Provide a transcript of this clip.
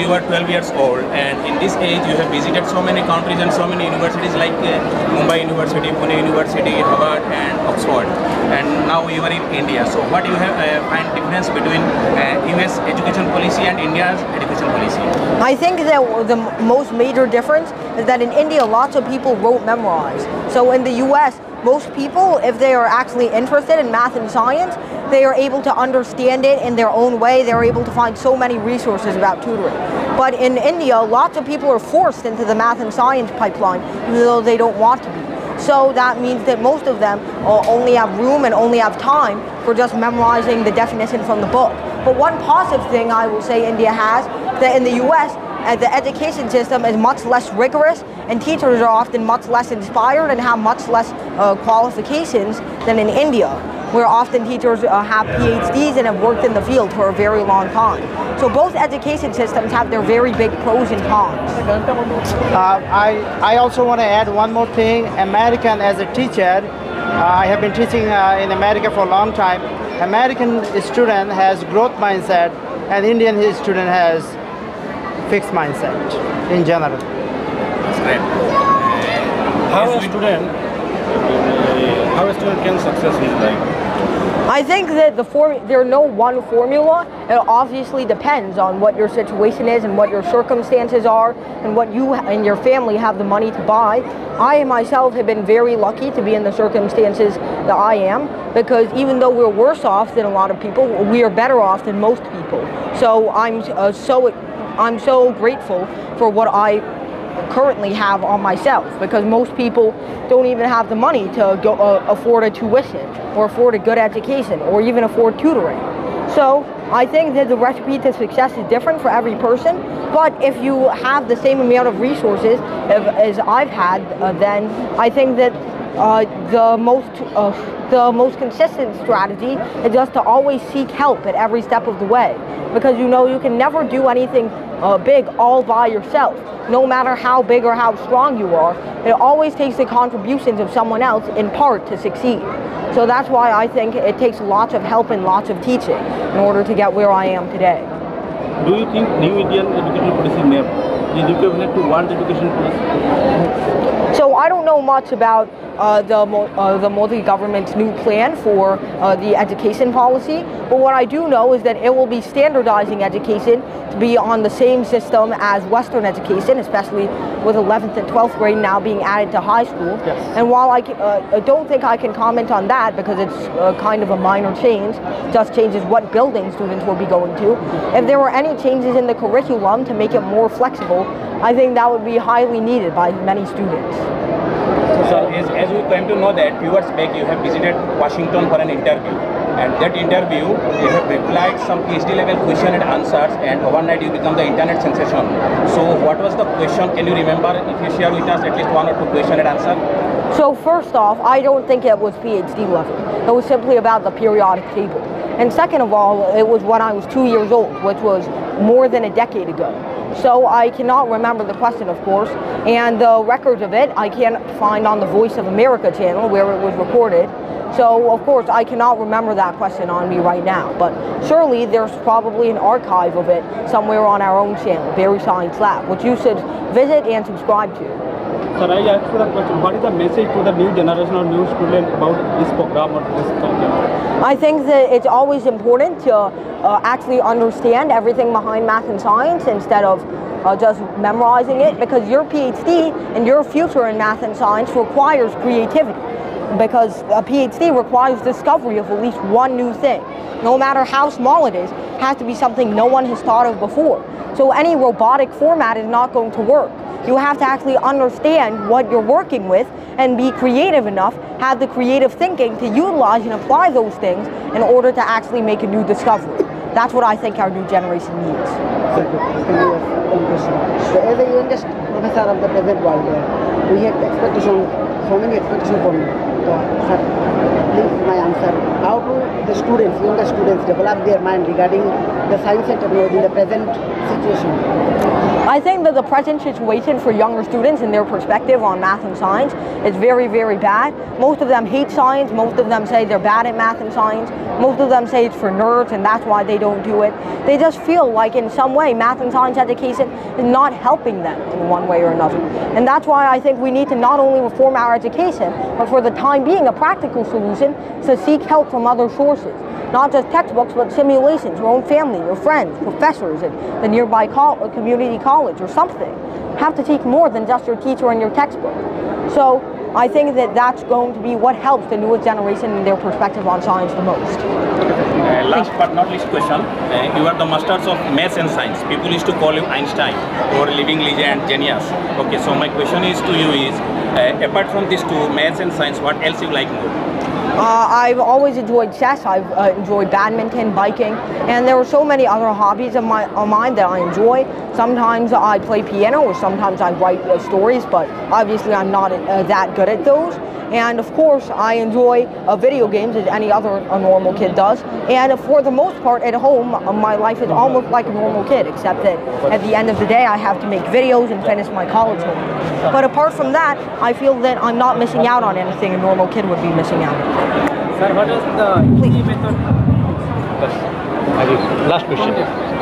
you are 12 years old, and in this age you have visited so many countries and so many universities like Mumbai University, Pune University, Harvard and Oxford, and now you are in India. So what do you have find difference between US education policy and India's education policy? I think that the most major difference is that in India lots of people wrote memorize. So in the US, most people, if they are actually interested in math and science, they are able to understand it in their own way. They're able to find so many resources about tutoring. But in India, lots of people are forced into the math and science pipeline, even though they don't want to be. So that means that most of them only have room and only have time for just memorizing the definition from the book. But one positive thing I will say India has, that in the US, the education system is much less rigorous and teachers are often much less inspired and have much less qualifications than in India, where often teachers have PhDs and have worked in the field for a very long time. So both education systems have their very big pros and cons. I also want to add one more thing. American as a teacher, I have been teaching in America for a long time. American student has growth mindset and Indian student has fixed mindset in general. That's great. How a student can success his life? I think that there are no one formula. It obviously depends on what your situation is and what your circumstances are and what you and your family have the money to buy. I myself have been very lucky to be in the circumstances that I am, because even though we're worse off than a lot of people, we are better off than most people. So I'm so grateful for what I currently have on myself, because most people don't even have the money to go afford a tuition or afford a good education or even afford tutoring. So I think that the recipe to success is different for every person, but if you have the same amount of resources as I've had, then I think that the most consistent strategy is just to always seek help at every step of the way, because you know you can never do anything big all by yourself. No matter how big or how strong you are, it always takes the contributions of someone else in part to succeed. So that's why I think it takes lots of help and lots of teaching in order to get where I am today. Do you think new Indian education policy may is equivalent to world education policy? So I don't know much about the multi-government's new plan for the education policy, but what I do know is that it will be standardizing education to be on the same system as Western education, especially with 11th and 12th grade now being added to high school. Yes. And while I don't think I can comment on that because it's kind of a minor change, just changes what building students will be going to, if there were any changes in the curriculum to make it more flexible, I think that would be highly needed by many students. As we came to know that few years back you have visited Washington for an interview, and that interview you have replied some PhD level question and answers, and overnight you become the internet sensation. So what was the question? Can you remember if you share with us at least one or two question and answer? So first off, I don't think it was PhD level. It was simply about the periodic table. And second of all, it was when I was 2 years old, which was more than a decade ago. So I cannot remember the question, of course, and the records of it I can't find on the Voice of America channel where it was recorded. So, of course, I cannot remember that question on me right now, but surely there's probably an archive of it somewhere on our own channel, Berry Science Lab, which you should visit and subscribe to. Sir, I asked for the question, what is the message to the new generation or new student about this program or this subject? I think that it's always important to actually understand everything behind math and science instead of just memorizing it, because your PhD and your future in math and science requires creativity, because a PhD requires discovery of at least one new thing. No matter how small it is, it has to be something no one has thought of before. So any robotic format is not going to work. You have to actually understand what you're working with and be creative enough, have the creative thinking to utilize and apply those things in order to actually make a new discovery. That's what I think our new generation needs. So as a youngest professor of the present world, we have expectations, so many expectations from you. So, sir, please my answer. How do the students, younger students, develop their mind regarding the science and technology in the present situation? I think that the present situation for younger students and their perspective on math and science is very, very bad. Most of them hate science. Most of them say they're bad at math and science. Most of them say it's for nerds and that's why they don't do it. They just feel like in some way math and science education is not helping them in one way or another. And that's why I think we need to not only reform our education, but for the time being a practical solution to seek help from other sources. Not just textbooks, but simulations, your own family, your friends, professors at the nearby community college or something. Have to teach more than just your teacher and your textbook. So I think that that's going to be what helps the newest generation in their perspective on science the most. Last but not least question, you are the masters of maths and science. People used to call you Einstein or living legend, genius. Okay, so my question is to you is, apart from these two, maths and science, what else you like more? I've always enjoyed chess, I've enjoyed badminton, biking, and there are so many other hobbies of mine that I enjoy. Sometimes I play piano or sometimes I write stories, but obviously I'm not that good at those. And of course I enjoy video games as any other normal kid does. And for the most part at home, my life is almost like a normal kid, except that at the end of the day I have to make videos and finish my college homework. But apart from that, I feel that I'm not missing out on anything a normal kid would be missing out on. Sir, what is the Please. method? Last question.